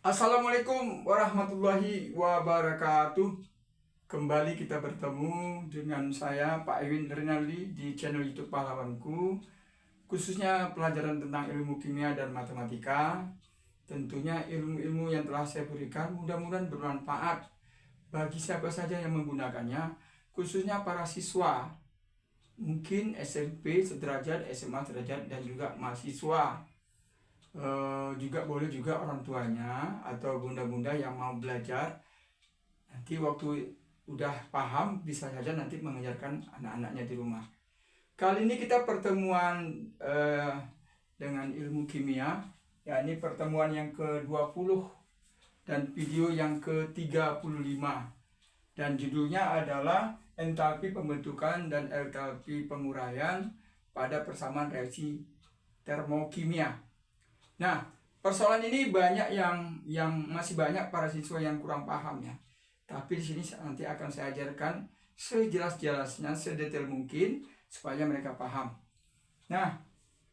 Assalamualaikum warahmatullahi wabarakatuh. Kembali kita bertemu dengan saya Pak Ewin Rinaldi di channel YouTube Pahlawanku, khususnya pelajaran tentang ilmu kimia dan matematika. Tentunya ilmu-ilmu yang telah saya berikan mudah-mudahan bermanfaat bagi siapa saja yang menggunakannya, khususnya para siswa, mungkin SMP sederajat, SMA sederajat, dan juga mahasiswa. Juga boleh juga orang tuanya atau bunda-bunda yang mau belajar, nanti waktu udah paham bisa saja nanti mengajarkan anak-anaknya di rumah. Kali ini kita pertemuan dengan ilmu kimia, ya, ini pertemuan yang ke-20 dan video yang ke-35, dan judulnya adalah entalpi pembentukan dan entalpi penguraian pada persamaan reaksi termokimia. Nah, persoalan ini banyak yang masih banyak para siswa yang kurang paham, ya. Tapi di sini nanti akan saya ajarkan sejelas-jelasnya, sedetail mungkin supaya mereka paham. Nah,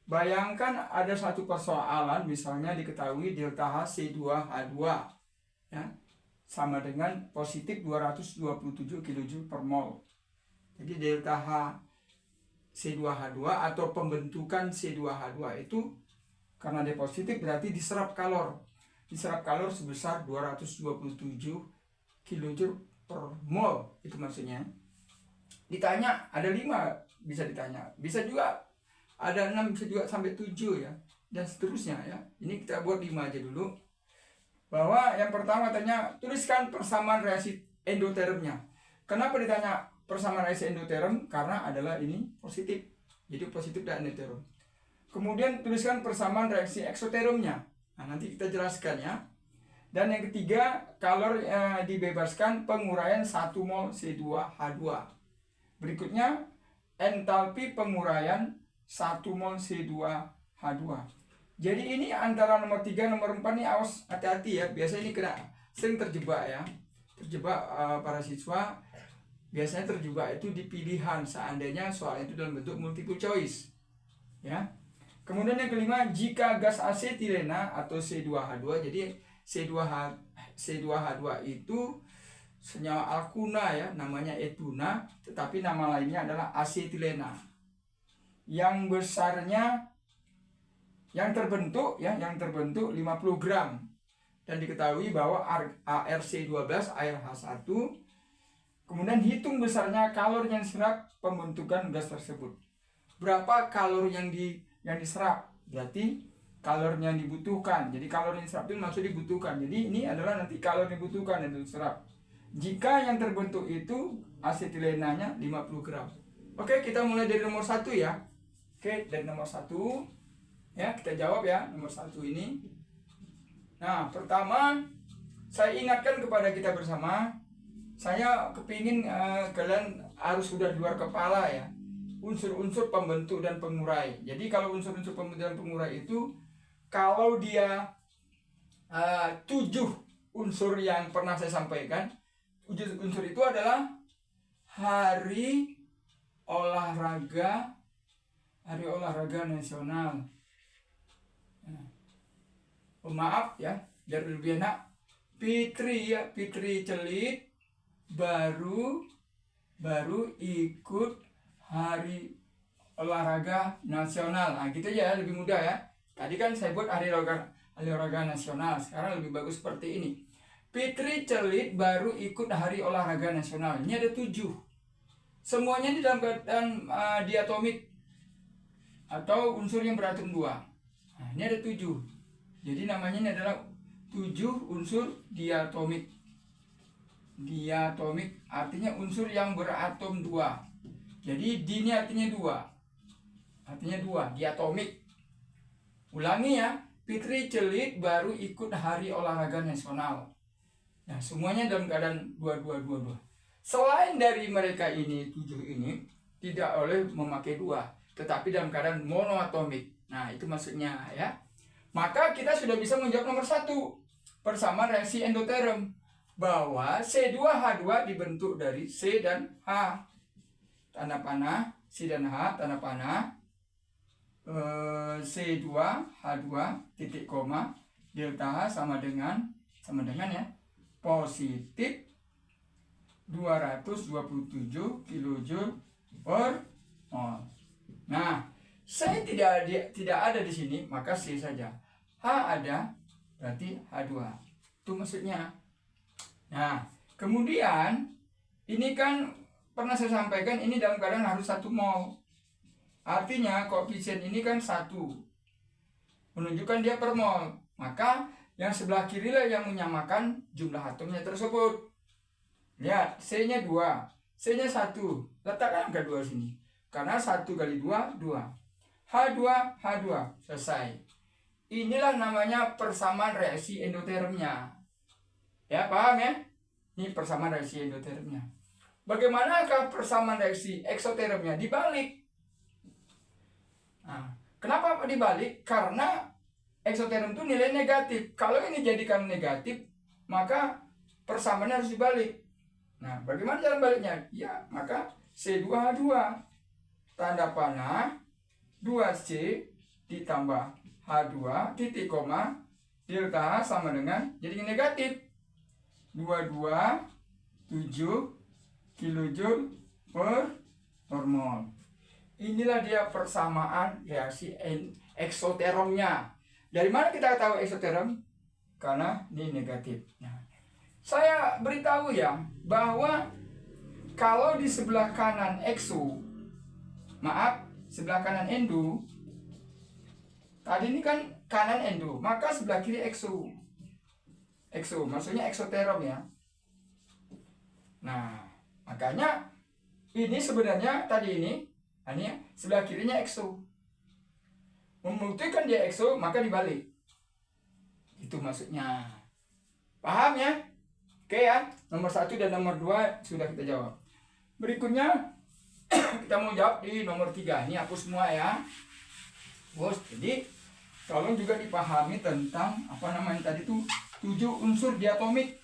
bayangkan ada satu persoalan, misalnya diketahui delta H C2H2, ya, sama dengan positif 227 kJ per mol. Jadi delta H C2H2 atau pembentukan C2H2 itu, karena dia positif berarti diserap kalor sebesar 227 kJ per mol. Itu maksudnya. Ditanya ada 5, bisa ditanya, bisa juga ada 6, bisa juga sampai 7, ya, dan seterusnya, ya. Ini kita buat 5 aja dulu. Bahwa yang pertama tanya, tuliskan persamaan reaksi endotermnya. Kenapa ditanya persamaan reaksi endoterm? Karena adalah ini positif, jadi positif dan endoterm. Kemudian tuliskan persamaan reaksi eksotermnya. Nah, nanti kita jelaskan, ya. Dan yang ketiga, kalor dibebaskan penguraian 1 mol C2H2. Berikutnya, entalpi penguraian 1 mol C2H2. Jadi ini antara nomor 3 nomor 4 nih, awas, hati-hati, ya. Biasanya ini sering terjebak, ya. Terjebak para siswa biasanya terjebak itu di pilihan seandainya soal itu dalam bentuk multiple choice, ya. Kemudian yang kelima, jika gas asetilena atau C2H2, jadi C2H2 itu senyawa alkuna, ya, namanya etuna, tetapi nama lainnya adalah asetilena. Yang besarnya yang terbentuk 50 gram, dan diketahui bahwa ARC12 air H1. Kemudian hitung besarnya kalori yang diserap pembentukan gas tersebut. Berapa kalori yang diserap, berarti kalori yang dibutuhkan. Jadi kalori yang diserap itu maksud dibutuhkan. Jadi ini adalah nanti kalori yang dibutuhkan yang diserap. Jika yang terbentuk itu asetilenanya 50 gram. Oke, kita mulai dari nomor 1, ya. Oke, dari nomor 1, ya, kita jawab, ya, nomor 1 ini. Nah, pertama saya ingatkan kepada kita bersama, saya kepingin kalian harus sudah di luar kepala, ya, unsur-unsur pembentuk dan pengurai. Jadi kalau unsur-unsur pembentuk dan pengurai itu, kalau dia 7 unsur yang pernah saya sampaikan, unsur itu adalah hari olahraga nasional. Maaf, ya, biar lebih enak. Fitri, ya, Fitri Celit baru ikut hari olahraga nasional. Nah, gitu ya, lebih mudah, ya. Tadi kan saya buat hari olahraga nasional, sekarang lebih bagus seperti ini. Fitri Celit baru ikut hari olahraga nasional. Ini ada 7. Semuanya di dalam keadaan diatomik atau unsur yang beratom 2. Nah, ini ada 7. Jadi namanya ini adalah 7 unsur diatomik. Diatomik artinya unsur yang beratom 2. Jadi di ini artinya 2. Artinya 2, diatomik. Ulangi, ya. Fitri Celit baru ikut hari olahraga nasional. Nah, semuanya dalam keadaan 2. Selain dari mereka ini 7 ini tidak boleh memakai 2, tetapi dalam keadaan monoatomik. Nah, itu maksudnya, ya. Maka kita sudah bisa menjawab nomor 1, persamaan reaksi endoterm, bahwa C2H2 dibentuk dari C dan H. Tanda panah, C dan H, tanda panah, C2H2 titik koma delta H sama dengan sama dengan ya positif 227 kilojoule per mol. Nah, C tidak ada di sini, maka C saja. H ada, berarti H2. Itu maksudnya. Nah, kemudian ini kan pernah saya sampaikan, ini dalam keadaan harus 1 mol. Artinya koefisien ini kan 1, menunjukkan dia per mol. Maka yang sebelah kiri lah yang menyamakan jumlah atomnya tersebut. Lihat, C-nya 2, C-nya 1. Letakkan angka 2 sini. Karena 1 kali 2, 2. H2, H2. Selesai. Inilah namanya persamaan reaksi endotermnya. Ya, paham ya? Ini persamaan reaksi endotermnya. Bagaimanakah persamaan reaksi eksotermnya? Dibalik. Nah, kenapa dibalik? Karena eksoterm itu nilai negatif. Kalau ini jadikan negatif, maka persamaannya harus dibalik. Nah, bagaimana cara baliknya? Ya, maka C2H2 tanda panah 2C ditambah H2 titik koma delta H sama dengan jadi negatif 227 kilojoule per mol. Inilah dia persamaan reaksi eksotermnya. Dari mana kita tahu eksoterm? Karena ini negatif. Nah, saya beritahu ya bahwa kalau di sebelah kanan sebelah kanan endo, tadi ini kan kanan endo, maka sebelah kiri ekso maksudnya eksoterm ya. Nah, makanya ini sebenarnya tadi ini ya, sebelah kirinya ekso. Membuktikan dia ekso, maka dibalik. Itu maksudnya. Paham ya? Oke ya, nomor 1 dan nomor 2 sudah kita jawab. Berikutnya kita mau jawab di nomor 3. Ini hapus semua ya, bos. Jadi tolong juga dipahami tentang tadi tuh 7 unsur diatomik.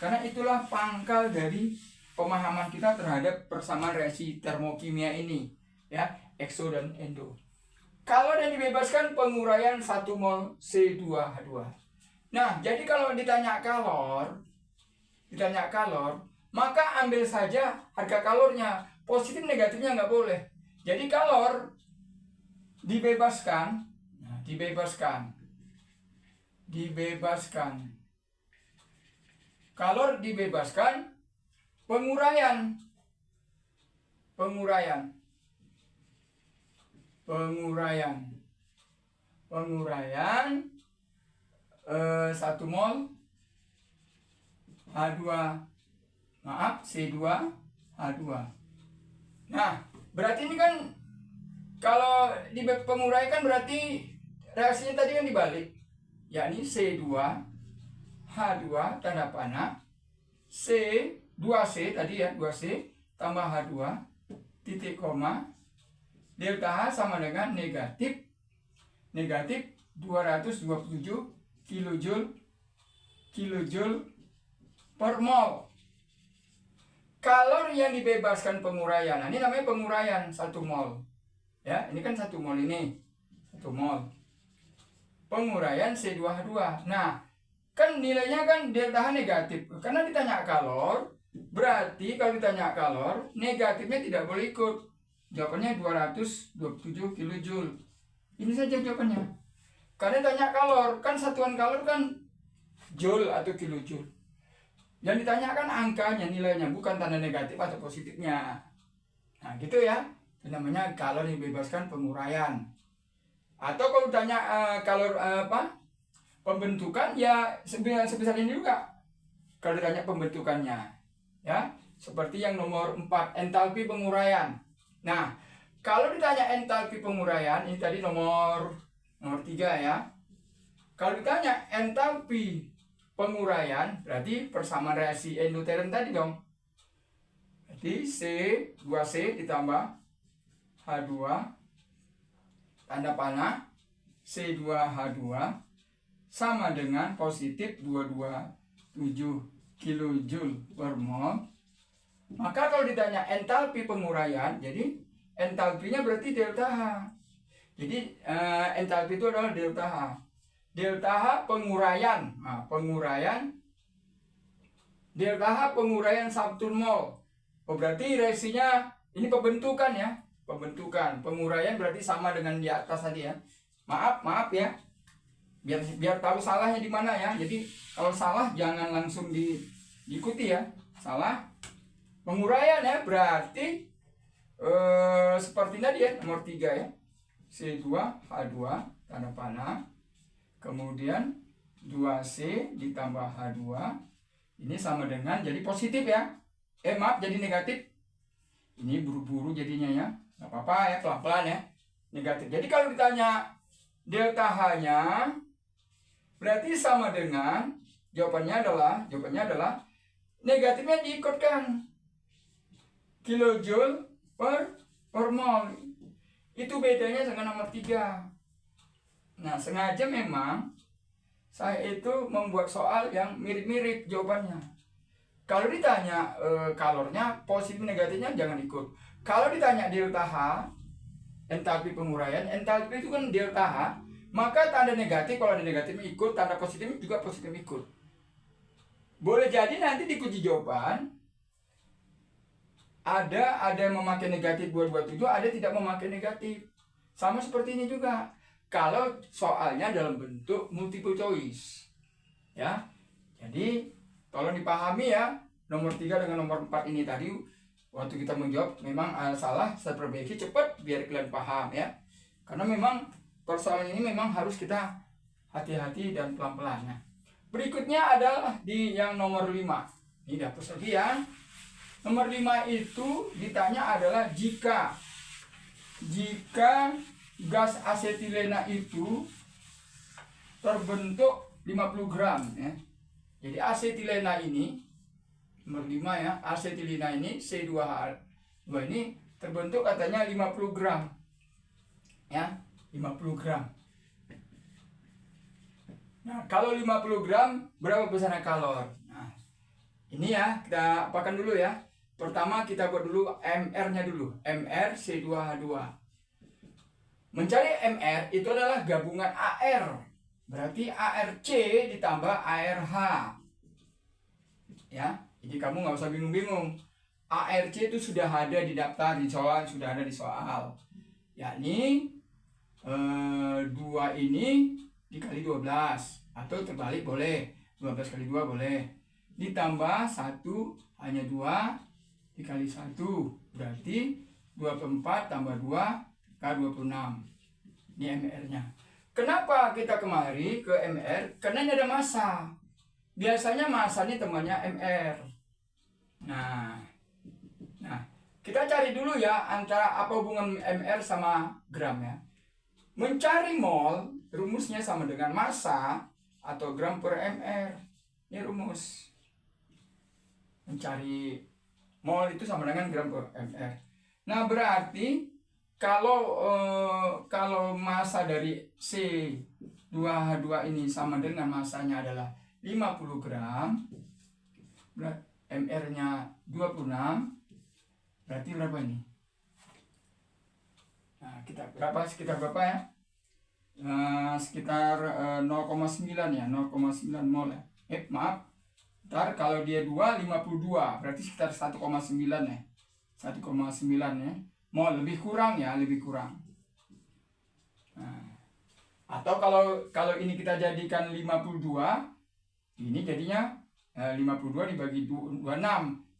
Karena itulah pangkal dari pemahaman kita terhadap persamaan reaksi termokimia ini, ya, ekso dan endo. Kalau dan dibebaskan penguraian 1 mol C2H2. Nah, jadi kalau ditanya kalor, maka ambil saja harga kalornya. Positif negatifnya nggak boleh. Jadi kalor dibebaskan. Nah, dibebaskan. Kalor dibebaskan, penguraian 1 mol C2H2. Nah, berarti ini kan kalau di penguraian kan berarti reaksinya tadi kan dibalik, yakni C2H2 tanda panah 2C tadi ya, 2C tambah H2 titik koma delta H sama dengan negatif 227 kilojoule per mol. Kalor yang dibebaskan penguraian, nah ini namanya penguraian 1 mol. Ya, ini kan 1 mol ini. 1 mol. Penguraian C2H2. Nah, kan nilainya kan delta H negatif. Karena ditanya kalor, berarti kalau ditanya kalor, negatifnya tidak boleh ikut. Jawabannya 227 kilojoule. Ini saja jawabannya. Karena ditanya kalor, kan satuan kalor kan joule atau kilojoule. Yang ditanyakan angkanya, nilainya, bukan tanda negatif atau positifnya. Nah, gitu ya. Itu namanya kalor yang dibebaskan penguraian. Atau kalau ditanya kalor pembentukan, ya sebesar ini juga. Kalau ditanya pembentukannya, ya, seperti yang nomor 4, entalpi penguraian. Nah, kalau ditanya entalpi penguraian, ini tadi nomor 3 ya. Kalau ditanya entalpi penguraian, berarti persamaan reaksi endoterm tadi dong. Berarti C2C ditambah H2 tanda panah C2H2 sama dengan positif 227 kilojoule per mol. Maka kalau ditanya entalpi penguraian, jadi entalpinya berarti delta H. Jadi entalpi itu adalah delta H. delta H penguraian. Nah, penguraian delta H penguraian 1 mol. Oh, berarti reaksinya ini pembentukan ya. Pembentukan. Penguraian berarti sama dengan di atas tadi ya. Maaf ya. Biar tahu salahnya di mana ya. Jadi kalau salah jangan langsung diikuti ya. Salah. Penguraian ya berarti seperti tadi ya, nomor 3 ya. C2H2 tanda panah. Kemudian 2C ditambah H2. Ini sama dengan jadi positif ya. Maaf jadi negatif. Ini buru-buru jadinya ya. Nggak apa-apa ya, pelan-pelan ya. Negatif. Jadi kalau ditanya delta H-nya berarti sama dengan jawabannya adalah negatifnya diikutkan kilojoule per mol. Itu bedanya dengan nomor 3. Nah, sengaja memang saya itu membuat soal yang mirip-mirip jawabannya. Kalau ditanya kalornya, positif negatifnya jangan ikut. Kalau ditanya delta H, entalpi penguraian, entalpi itu kan delta H, maka tanda negatif kalau ada negatifnya ikut, tanda positifnya juga positif ikut. Boleh jadi nanti di kunci jawaban ada yang memakai negatif buat 7, ada tidak memakai negatif. Sama seperti ini juga. Kalau soalnya dalam bentuk multiple choice. Ya. Jadi tolong dipahami ya, nomor 3 dengan nomor 4 ini tadi waktu kita menjawab memang salah, saya perbaiki cepat biar kalian paham ya. Karena memang persoalan ini memang harus kita hati-hati dan pelan-pelan. Nah, berikutnya adalah di yang nomor 5. Ini dihapus lagi ya. Nomor 5 itu ditanya adalah jika gas asetilena itu terbentuk 50 gram ya. Jadi asetilena ini nomor 5 ya, asetilena ini C2H2 ini terbentuk katanya 50 gram. Ya, 50 gram. Nah, kalau 50 gram berapa besarnya kalor? Nah, ini ya, kita apakan dulu ya. Pertama kita buat dulu MR-nya dulu. MR C2H2. Mencari MR itu adalah gabungan AR. Berarti ARC ditambah ARH. Ya, jadi kamu nggak usah bingung-bingung. ARC itu sudah ada di daftar, di soal, sudah ada di soal. Yakni 2 ini dikali 12 atau terbalik boleh. 12 kali 2 boleh. Ditambah 1 hanya 2 dikali 1 berarti 24 tambah 2 kali 26. Ini MR-nya. Kenapa kita kemari ke MR? Karena ini ada massa. Biasanya massanya temannya MR. Nah, kita cari dulu ya antara apa hubungan MR sama gram ya. Mencari mol rumusnya sama dengan massa atau gram per MR. Ini rumus. Mencari mol itu sama dengan gram per mr. Nah, berarti kalau massa dari C2H2 ini sama dengan massanya adalah 50 gram, mr-nya 26, berarti berapa ini? Nah, sekitar berapa ya? Sekitar 0,9 ya, 0,9 mol ya. Maaf. Ntar kalau dia 2, 52, berarti sekitar 1,9 ya. 1,9 ya. Mol lebih kurang ya, lebih kurang. Nah, atau kalau ini kita jadikan 52, ini jadinya 52 dibagi 26,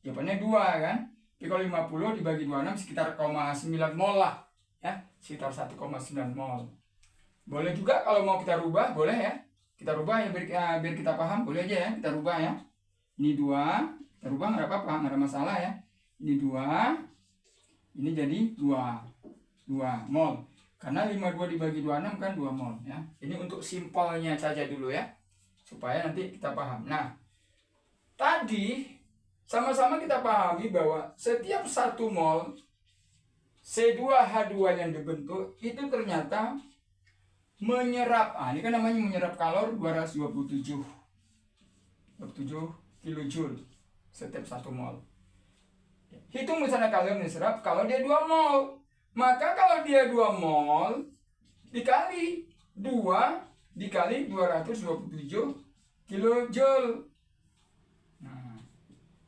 jawabannya 2 kan. Tapi kalau 50 dibagi 26 sekitar 0,9 mol lah. Ya, sekitar 1,9 mol. Boleh juga kalau mau kita rubah, boleh ya. Kita rubah ya biar kita paham, boleh aja ya, kita rubah ya. Ini 2, kita rubah nggak apa-apa, nggak ada masalah ya. Ini 2, ini jadi 2 mol. Karena 52 dibagi 26 kan 2 mol ya. Ini untuk simpelnya saja dulu ya, supaya nanti kita paham. Nah, tadi sama-sama kita pahami bahwa setiap 1 mol C2H2 yang dibentuk itu ternyata menyerap, ini kan namanya menyerap kalor 227 kilojoule setiap 1 mol. Hitung misalnya kalian diserap kalau dia 2 mol. Maka kalau dia 2 mol dikali 2 dikali 227 kilojoule. Nah,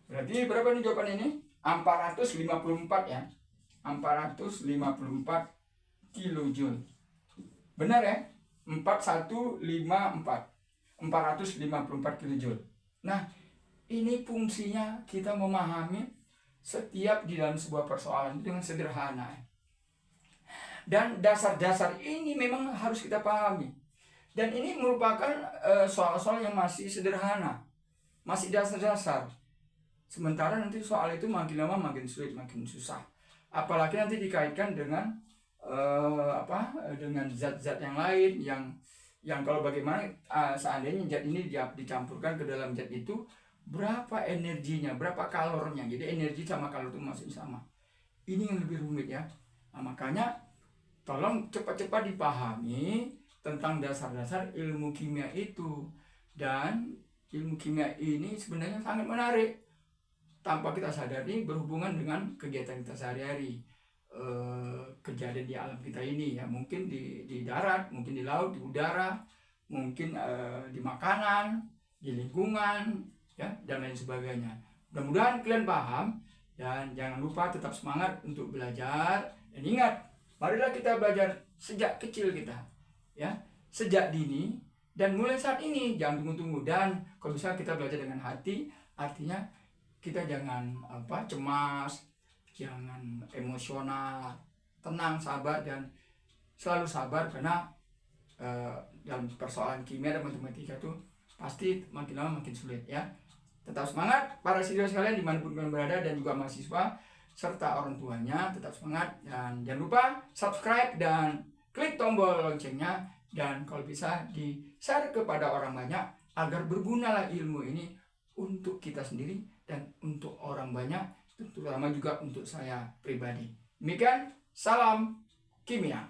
berarti berapa nih jawaban ini? 454 ya. 454 kilojoule. Benar ya? 454 kilojoule. Nah, ini fungsinya kita memahami setiap di dalam sebuah persoalan dengan sederhana. Dan dasar-dasar ini memang harus kita pahami. Dan ini merupakan soal-soal yang masih sederhana, masih dasar-dasar. Sementara nanti soal itu makin lama makin sulit, makin susah. Apalagi nanti dikaitkan dengan dengan zat-zat yang lain yang kalau bagaimana seandainya zat ini dicampurkan ke dalam zat itu, berapa energinya, berapa kalornya. Jadi energi sama kalor itu masih sama. Ini yang lebih rumit ya. Nah, makanya tolong cepat-cepat dipahami tentang dasar-dasar ilmu kimia itu. Dan ilmu kimia ini sebenarnya sangat menarik. Tanpa kita sadari berhubungan dengan kegiatan kita sehari-hari. Kejadian di alam kita ini ya, mungkin di darat, mungkin di laut, di udara, mungkin di makanan, di lingkungan ya, dan lain sebagainya. Mudah-mudahan kalian paham, dan jangan lupa tetap semangat untuk belajar. Dan ingat, marilah kita belajar sejak kecil kita ya, sejak dini, dan mulai saat ini jangan tunggu-tunggu. Dan kalau bisa kita belajar dengan hati, artinya kita jangan cemas, jangan emosional, tenang, sabar, dan selalu sabar. Karena dalam persoalan kimia dan matematika itu pasti makin lama makin sulit ya. Tetap semangat para siswa sekalian dimanapun kalian berada, dan juga mahasiswa serta orang tuanya, tetap semangat. Dan jangan lupa subscribe dan klik tombol loncengnya, dan kalau bisa di-share kepada orang banyak agar bergunalah ilmu ini untuk kita sendiri dan untuk orang banyak, terutama juga untuk saya pribadi. Demikian, salam kimia.